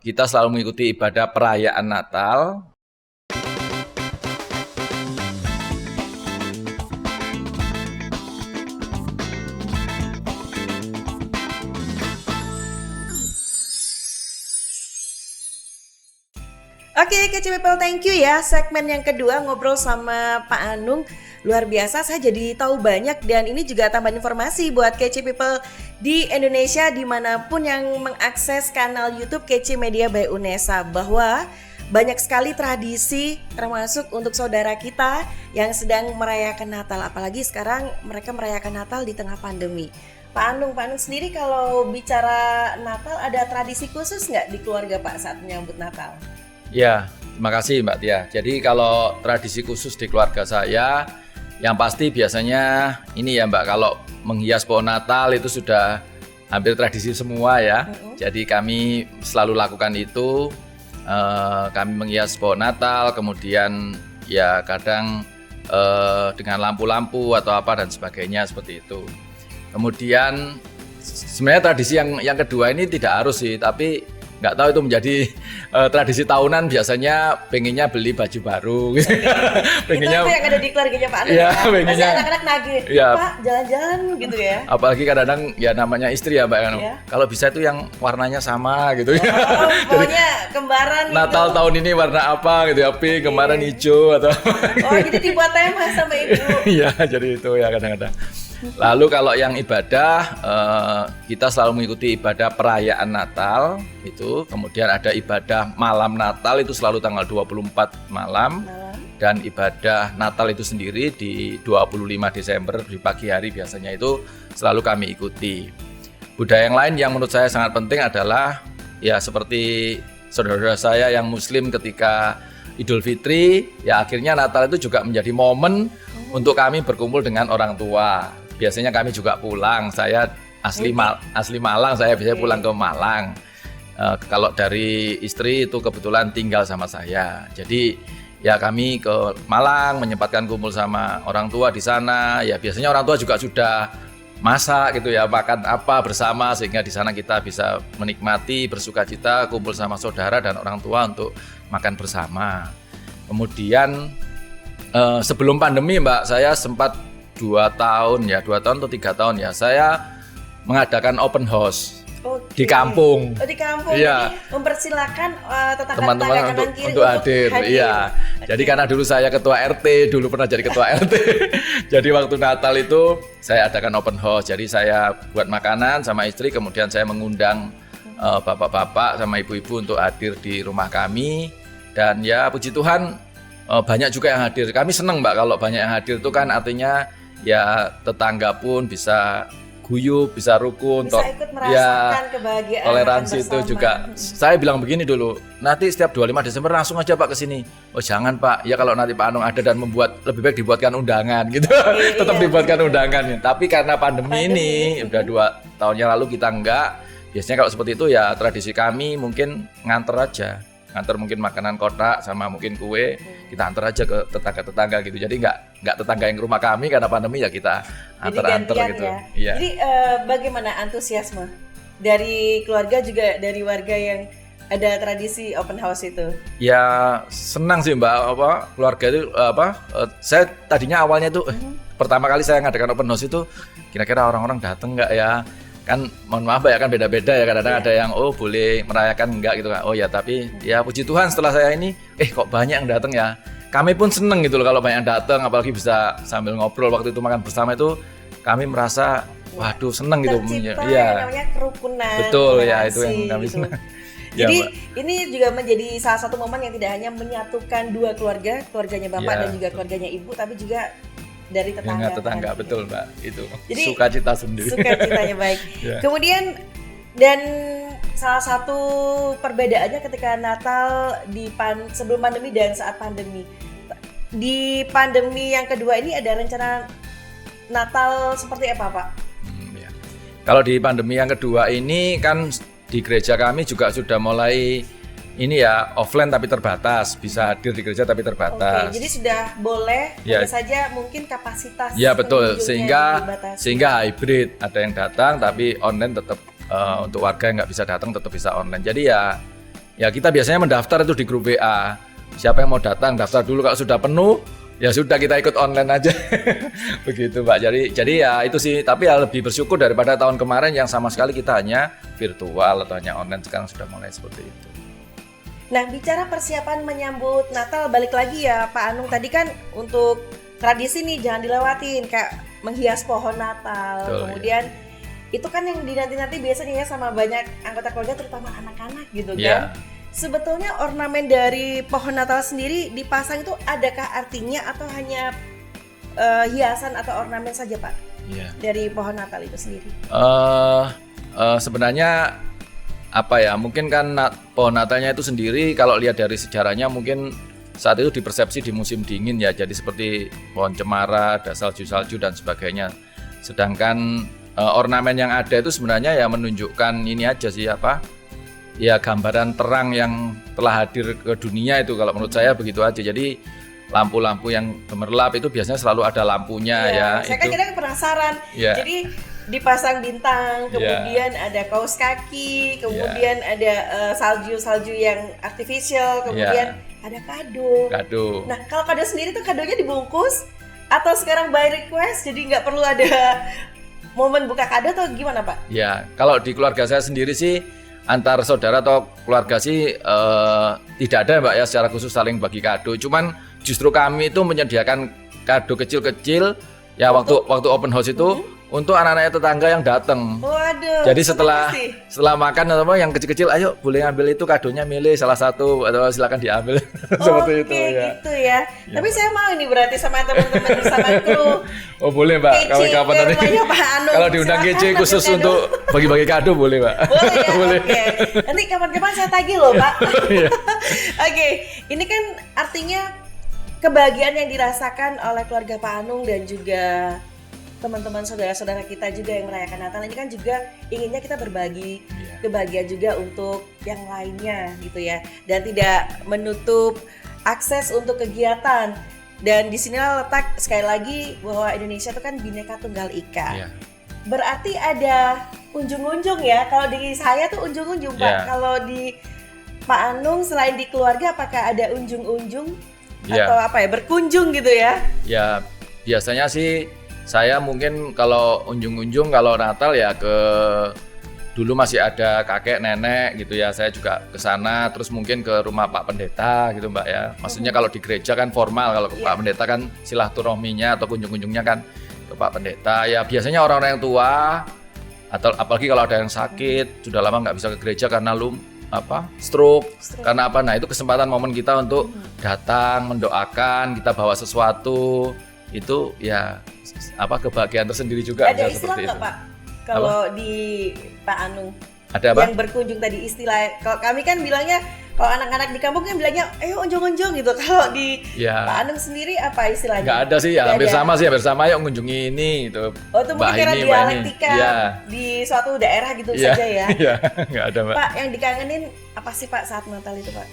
kita selalu mengikuti ibadah perayaan Natal. Oke, Kece People, thank you ya. Segmen yang kedua ngobrol sama Pak Anung. Luar biasa, saya jadi tahu banyak dan ini juga tambahan informasi buat Kece People di Indonesia dimanapun yang mengakses kanal YouTube Kece Media by UNESA, bahwa banyak sekali tradisi termasuk untuk saudara kita yang sedang merayakan Natal. Apalagi sekarang mereka merayakan Natal di tengah pandemi. Pak Anung sendiri kalau bicara Natal ada tradisi khusus nggak di keluarga Pak saat menyambut Natal? Ya, terima kasih Mbak Tia. Jadi kalau tradisi khusus di keluarga saya, yang pasti biasanya ini ya Mbak, kalau menghias pohon Natal itu sudah hampir tradisi semua ya. Jadi kami selalu lakukan itu, kami menghias pohon Natal, kemudian ya kadang dengan lampu-lampu atau apa dan sebagainya seperti itu. Kemudian sebenarnya tradisi yang kedua ini tidak harus sih, tapi nggak tahu itu menjadi tradisi tahunan, biasanya pengennya beli baju baru gitu. Pengennya, itu yang ada di keluarganya Pak Anung ya, pasti anak-anak nagih ya, Pak jalan-jalan gitu ya. Apalagi kadang-kadang ya namanya istri ya Mbak Anung ya. Kalau bisa itu yang warnanya sama gitu ya. Pokoknya kembaran Natal gitu. Tahun ini warna apa gitu ya, pink, kemarin hijau atau jadi dibuat tema sama ibu. Iya, jadi itu ya kadang-kadang. Lalu kalau yang ibadah, kita selalu mengikuti ibadah perayaan Natal itu, kemudian ada ibadah malam Natal itu selalu tanggal 24 malam. Dan ibadah Natal itu sendiri di 25 Desember di pagi hari biasanya itu selalu kami ikuti. Budaya yang lain yang menurut saya sangat penting adalah ya seperti saudara-saudara saya yang Muslim ketika Idul Fitri, ya akhirnya Natal itu juga menjadi momen untuk kami berkumpul dengan orang tua. Biasanya kami juga pulang, saya asli Malang, saya biasanya pulang ke Malang. Kalau dari istri itu kebetulan tinggal sama saya. Jadi ya kami ke Malang menyempatkan kumpul sama orang tua di sana. Ya biasanya orang tua juga sudah masak gitu ya, makan apa bersama, sehingga di sana kita bisa menikmati bersukacita kumpul sama saudara dan orang tua untuk makan bersama. Kemudian sebelum pandemi Mbak, saya sempat 2 tahun atau 3 tahun ya, saya mengadakan open house di kampung. Di kampung, iya. Jadi mempersilakan teman-teman untuk hadir. Iya. Jadi karena dulu saya ketua RT, dulu pernah jadi ketua RT. Jadi waktu Natal itu saya adakan open house. Jadi saya buat makanan sama istri, kemudian saya mengundang bapak-bapak sama ibu-ibu untuk hadir di rumah kami. Dan ya puji Tuhan banyak juga yang hadir. Kami senang Mbak kalau banyak yang hadir, itu kan artinya ya tetangga pun bisa guyup, bisa rukun, bisa ikut merasakan kebahagiaan, toleransi itu juga. Saya bilang begini dulu, nanti setiap 25 Desember langsung aja Pak ke sini. Oh jangan Pak, ya kalau nanti Pak Anung ada dan membuat, lebih baik dibuatkan undangan gitu. Tetap dibuatkan undangan. Tapi karena pandemi ini udah 2 tahun yang lalu kita enggak. Biasanya kalau seperti itu ya tradisi kami mungkin nganter aja. Nganter mungkin makanan kotak sama mungkin kue, kita antar aja ke tetangga-tetangga gitu. Jadi nggak tetangga yang ke rumah kami karena pandemi, ya kita antar-antar gitu. Ya. Iya. Jadi bagaimana antusiasme dari keluarga juga dari warga yang ada tradisi open house itu? Ya senang sih Mbak, keluarga itu saya tadinya awalnya tuh pertama kali saya ngadakan open house itu kira-kira orang-orang datang nggak ya? Kan mohon maaf ya, kan beda-beda ya, kadang-kadang ada yang boleh merayakan enggak gitu kan. Ya tapi ya puji Tuhan setelah saya ini kok banyak yang datang ya. Kami pun seneng gitu loh kalau banyak yang datang, apalagi bisa sambil ngobrol waktu itu makan bersama itu, kami merasa waduh seneng gitu. Tercipta yang namanya kerukunan. Betul ya, itu yang kami senang. Jadi ini juga menjadi salah satu momen yang tidak hanya menyatukan dua keluarga, keluarganya Bapak dan juga keluarganya Ibu, tapi juga dari tetangga betul Mbak, itu jadi, sukacita sendiri. Sukacitanya baik. Kemudian dan salah satu perbedaannya ketika Natal sebelum pandemi dan saat pandemi. Di pandemi yang kedua ini ada rencana Natal seperti apa Pak? Kalau di pandemi yang kedua ini kan di gereja kami juga sudah mulai ini ya offline tapi terbatas, bisa hadir di gereja tapi terbatas. Jadi sudah boleh, hanya saja mungkin kapasitas. Ya betul, sehingga hybrid, ada yang datang tapi online tetap untuk warga yang nggak bisa datang tetap bisa online. Jadi ya ya kita biasanya mendaftar itu di grup WA. Siapa yang mau datang, daftar dulu. Kalau sudah penuh, ya sudah kita ikut online aja. Begitu Mbak. Jadi ya itu sih, tapi ya lebih bersyukur daripada tahun kemarin yang sama sekali kita hanya virtual atau hanya online. Sekarang sudah mulai seperti itu. Nah, bicara persiapan menyambut Natal, balik lagi ya Pak Anung, tadi kan untuk tradisi nih jangan dilewatin, kayak menghias pohon Natal. Betul, kemudian itu kan yang dinanti-nanti biasanya ya sama banyak anggota keluarga, terutama anak-anak gitu Iya. kan. Sebetulnya ornamen dari pohon Natal sendiri dipasang itu adakah artinya atau hanya hiasan atau ornamen saja Pak? Iya. Dari pohon Natal itu sendiri. Sebenarnya apa ya, mungkin kan pohon Natalnya itu sendiri kalau lihat dari sejarahnya mungkin saat itu dipersepsi di musim dingin ya, jadi seperti pohon cemara, ada salju-salju dan sebagainya. Sedangkan ornamen yang ada itu sebenarnya ya menunjukkan ini aja sih, apa ya, gambaran terang yang telah hadir ke dunia itu, kalau menurut saya begitu aja. Jadi lampu-lampu yang gemerlap itu biasanya selalu ada lampunya ya. Saya kan kadang penasaran. Ya. Jadi dipasang bintang, kemudian ada kaos kaki, kemudian ada salju-salju yang artificial, kemudian ada kado. Nah, kalau kado sendiri tuh kadonya dibungkus atau sekarang by request, jadi nggak perlu ada momen buka kado atau gimana Pak? Ya, kalau di keluarga saya sendiri sih antar saudara atau keluarga sih tidak ada Mbak ya secara khusus saling bagi kado. Cuman justru kami itu menyediakan kado kecil-kecil ya waktu open house itu untuk anak-anak tetangga yang datang. Waduh. Jadi setelah makan atau apa yang kecil-kecil, ayo boleh ambil itu kadonya, milih salah satu atau silakan diambil. Seperti itu ya. Gitu ya. Tapi saya mau ini berarti sama teman-teman bersama kru. Oh boleh Mbak, kapan-kapan nanti. Kalau diundang kece khusus untuk bagi-bagi kado boleh Mbak. Boleh ya. Boleh. Oke. Nanti kapan-kapan saya tagih loh Pak. Oke. Ini kan artinya kebahagiaan yang dirasakan oleh keluarga Pak Anung dan juga teman-teman saudara-saudara kita juga yang merayakan Natal ini kan juga inginnya kita berbagi kebahagiaan juga untuk yang lainnya gitu ya, dan tidak menutup akses untuk kegiatan. Dan di sini letak sekali lagi bahwa Indonesia itu kan Bhinneka Tunggal Ika. Berarti ada unjung-unjung ya. Kalau di saya tuh unjung-unjung Pak. Kalau di Pak Anung selain di keluarga apakah ada unjung-unjung atau apa ya, berkunjung gitu ya? Ya biasanya sih saya mungkin kalau unjung-unjung kalau Natal ya ke dulu masih ada kakek nenek gitu ya, saya juga ke sana, terus mungkin ke rumah Pak Pendeta gitu Mbak ya. Maksudnya kalau di gereja kan formal, kalau ke Pak Pendeta kan silaturahminya atau kunjung-kunjungnya kan ke Pak Pendeta. Ya biasanya orang-orang yang tua atau apalagi kalau ada yang sakit sudah lama nggak bisa ke gereja karena stroke. Karena apa? Nah itu kesempatan momen kita untuk datang mendoakan, kita bawa sesuatu, itu ya kebahagiaan tersendiri juga. Ada istilah nggak Pak kalau di Pak Anung? Ada apa? Yang berkunjung tadi istilah. Kalau kami kan bilangnya, kalau anak-anak di kampung kan bilangnya ayo unjung-unjung gitu. Kalau di Pak Anung sendiri apa istilahnya? Nggak ada sih ya, hampir sama yuk mengunjungi ini gitu. Oh itu mungkin karena dialektika di suatu daerah gitu saja ya? Iya, nggak ada Mbak. Pak, yang dikangenin apa sih Pak saat Natal itu Pak?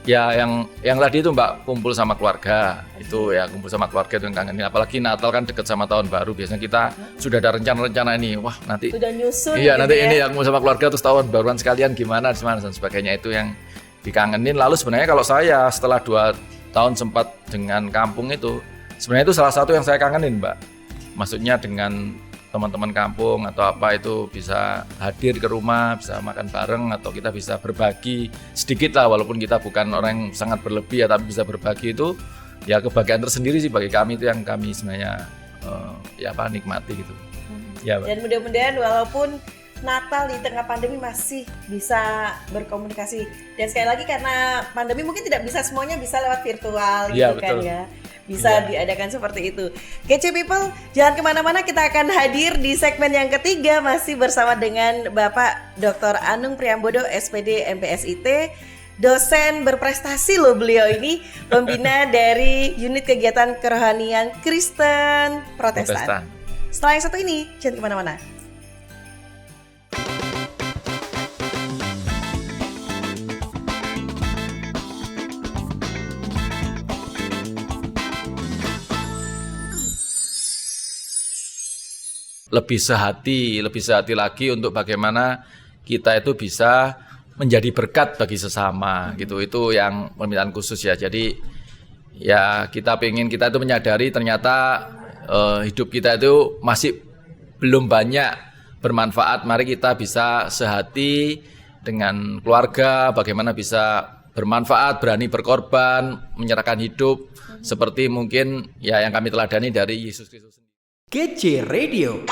Ya yang tadi itu Mbak, kumpul sama keluarga. Itu ya kumpul sama keluarga itu yang kangenin. Apalagi Natal kan deket sama tahun baru, biasanya kita sudah ada rencana-rencana ini. Wah nanti sudah nyusun. Iya gitu nanti ya. Ini yang kumpul sama keluarga terus tahun baruan sekalian gimana dan sebagainya, itu yang dikangenin. Lalu sebenarnya kalau saya setelah 2 tahun sempat dengan kampung itu, sebenarnya itu salah satu yang saya kangenin Mbak. Maksudnya dengan teman-teman kampung atau apa itu bisa hadir ke rumah, bisa makan bareng, atau kita bisa berbagi sedikit lah, walaupun kita bukan orang yang sangat berlebih ya, tapi bisa berbagi itu ya kebahagiaan tersendiri sih bagi kami, itu yang kami sebenarnya nikmati gitu. Ya, dan mudah-mudahan walaupun Natal di tengah pandemi masih bisa berkomunikasi, dan sekali lagi karena pandemi mungkin tidak bisa semuanya bisa lewat virtual gitu kan ya. Bisa diadakan seperti itu. Kece People, jangan kemana-mana, kita akan hadir di segmen yang ketiga masih bersama dengan Bapak Dr. Anung Priambodo, SPD MPSIT, dosen berprestasi loh beliau ini, pembina dari unit kegiatan kerohanian Kristen Protestan. Setelah yang satu ini, jangan kemana-mana. lebih sehati lagi untuk bagaimana kita itu bisa menjadi berkat bagi sesama gitu. Itu yang permintaan khusus ya. Jadi ya kita itu menyadari ternyata hidup kita itu masih belum banyak bermanfaat. Mari kita bisa sehati dengan keluarga, bagaimana bisa bermanfaat, berani berkorban, menyerahkan hidup seperti mungkin ya yang kami teladani dari Yesus Kristus. KC Radio.